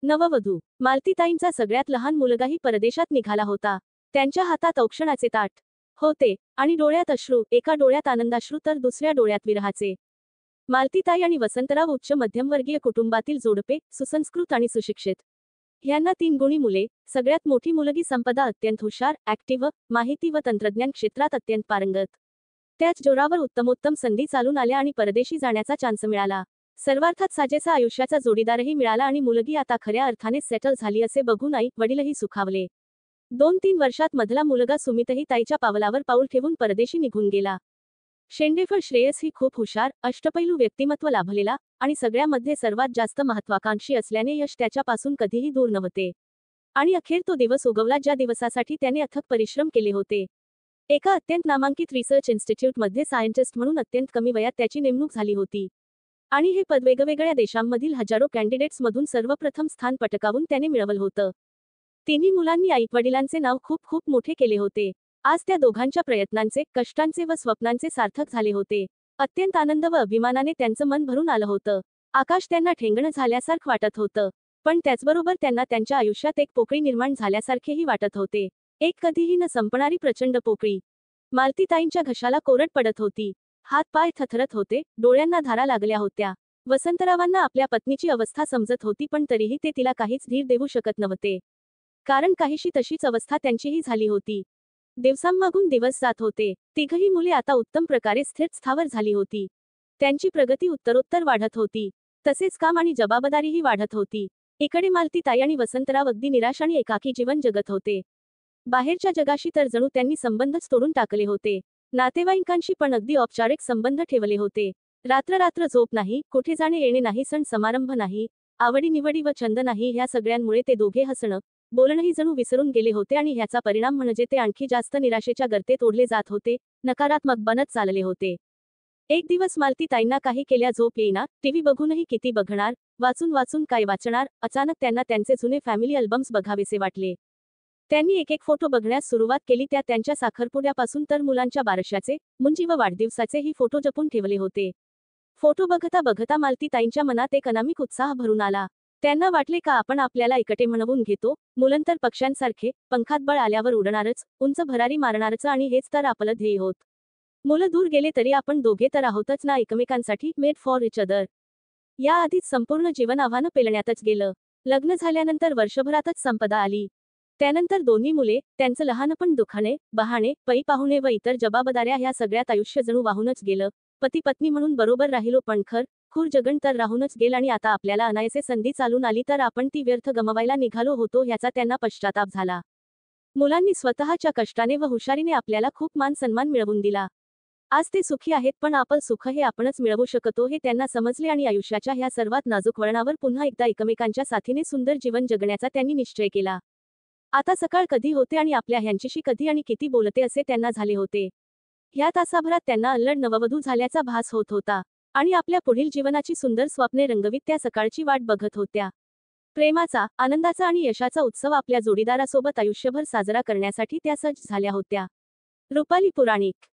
नववधू मालतीताईंचा सगळ्यात लहान मुलगाही परदेशात निघाला होता. त्यांच्या हातात औक्षणाचे ताट होते आणि डोळ्यात अश्रू, एका डोळ्यात आनंदाश्रू तर दुसऱ्या डोळ्यात विरहाचे. मालतीताई आणि वसंतराव उच्च मध्यमवर्गीय कुटुंबातील जोडपे, सुसंस्कृत आणि सुशिक्षित. ह्यांना 3 गुणी मुले. सगळ्यात मोठी मुलगी संपदा अत्यंत हुशार, ऍक्टिव्ह, माहिती व तंत्रज्ञान क्षेत्रात अत्यंत पारंगत. त्याच जोरावर उत्तमोत्तम संधी चालून आल्या आणि परदेशी जाण्याचा चान्स मिळाला. सर्वार्थात साजेसा आयुष्याचा जोडीदारही मिळाला आणि मुलगी आता खऱ्या अर्थाने सेटल झाली असे बघून आई वडीलही सुखावले. 2-3 वर्षात मधला मुलगा सुमितही ताईच्या पावलावर पाऊल ठेवून परदेशी निघून गेला. शेंडेफळ श्रेयस ही खूप हुशार, अष्टपैलू व्यक्तिमत्व लाभलेला आणि सगळ्यामध्ये सर्वात जास्त महत्वाकांक्षी असल्याने यश त्याच्यापासून कधीही दूर नव्हते. आणि अखेर तो दिवस उगवला ज्या दिवसासाठी त्याने अथक परिश्रम केले होते. एका अत्यंत नामांकित रिसर्च इन्स्टिट्यूटमध्ये सायंटिस्ट म्हणून अत्यंत कमी वयात त्याची नेमणूक झाली होती. आणि हे पद वेगवेगळ्या देशांमधील हजारो कॅन्डिडेट्समधून सर्वप्रथम स्थान पटकावून त्याने मिळवलं होतं. तिन्ही मुलांनी आईवडिलांचे नाव खूप खूप मोठे केले होते. आज त्या दोघांच्या प्रयत्नांचे, कष्टांचे व स्वप्नांचे सार्थक झाले होते. अत्यंत आनंद व अभिमानाने त्यांचं मन भरून आलं होतं. आकाश त्यांना ठेंगणं झाल्यासारखं वाटत होतं. पण त्याचबरोबर त्यांना त्यांच्या आयुष्यात एक पोकळी निर्माण झाल्यासारखेही वाटत होते. एक कधीही न संपणारी प्रचंड पोकळी. मालतीताईंच्या घशाला कोरड पडत होती. हात-पाय थरथरत होते, डोळ्यांना धारा लागल्या होत्या. वसंतरावांना आपल्या पत्नीची अवस्था समजत होती पण तरीही ते तिला काहीच धीर देऊ शकत नव्हते. कारण काहीशी तशीच अवस्था त्यांचीही झाली होती. दिवसांमागून दिवस जात होते. तिघही मुले आता उत्तम प्रकारे स्थिर स्थावर झाली होती. त्यांची प्रगती उत्तरोत्तर वाढत होती. तसेच काम आणि जबाबदारीही वाढत होती. इकडे मालतीताई आणि वसंतराव अगदी निराश आणि एकाकी जीवन जगत होते. बाहेरच्या जगाशी तर जणू त्यांनी संबंधच तोडून टाकले होते. नातेवाईकांशी पण अगदी औपचारिक संबंध ठेवले होते. रात्र झोप नाही, कुठे जाणे येणे नाही, सण समारंभ नाही, आवडी-निवडी व छंद नाही, ह्या सगळ्यांमुळे ते दोघे हसणं, बोलणंही जणू विसरून गेले होते आणि ह्याचा परिणाम म्हणजे ते आणखी जास्त निराशेच्या गर्तेत ओढले जात होते, नकारात्मक बनत चालले होते. एक दिवस मालतीताईंना काही केल्या झोप येईना, टीव्ही बघूनही किती बघणार, वाचून काय वाचणार, अचानक त्यांना त्यांचे जुने फॅमिली अल्बम्स बघावेसे वाटले. त्यांनी एक फोटो बघण्यास सुरुवात केली. त्यात त्यांच्या साखरपुड्यापासून तर मुलांच्या बारशाचे, मुंजी व वाढदिवसाचेही फोटो जपून ठेवले होते. फोटो बघता बघता मालतीताईंच्या मनात एक अनामिक उत्साह भरून आला. त्यांना वाटले का आपण आपल्याला एकटे म्हणवून घेतो, मुलंतर पक्ष्यांसारखे, पंखात बळ आल्यावर उडणारच, उंच भरारी मारणारच आणि हेच तर आपलं ध्येय होत. मुलं दूर गेले तरी आपण दोघे तर आहोतच ना एकमेकांसाठी, मेड फॉर इच अदर. याआधीच संपूर्ण जीवन आव्हानं पेलण्यातच गेलं. लग्न झाल्यानंतर वर्षभरातच संपदा आली. त्यानंतर दोन्ही मुले, त्यांचं लहानपण दुखाने, बहाणे, पै पाहुणे व इतर जबाबदाऱ्या ह्या सगळ्यात आयुष्य जणू वाहूनच गेलं. पती पत्नी म्हणून बरोबर राहिलो पण खूर जगण तर राहूनच गेलं आणि आता आपल्याला अनायसे संधी चालून आली तर आपण ती व्यर्थ गमवायला निघालो होतो ह्याचा त्यांना पश्चाताप झाला. मुलांनी स्वतःच्या कष्टाने व हुशारीने आपल्याला खूप मान सन्मान मिळवून दिला. आज ते सुखी आहेत पण आपलं सुख हे आपणच मिळवू शकतो हे त्यांना समजले आणि आयुष्याच्या ह्या सर्वात नाजूक वळणावर पुन्हा एकदा एकमेकांच्या साथीने सुंदर जीवन जगण्याचा त्यांनी निश्चय केला. आता सकाळ कधी होते आणि आपल्या ह्यांच्याशी कधी आणि किती बोलते असे त्यांना झाले होते. ह्या तासाभरात त्यांना अल्लड नववधू झाल्याचा भास होत होता आणि आपल्या पुढील जीवनाची सुंदर स्वप्ने रंगवीत त्या सकाळची वाट बघत होत्या. प्रेमाचा, आनंदाचा आणि यशाचा उत्सव आपल्या जोडीदारासोबत आयुष्यभर साजरा करण्यासाठी त्या सज्ज झाल्या होत्या. रुपाली पुराणिक.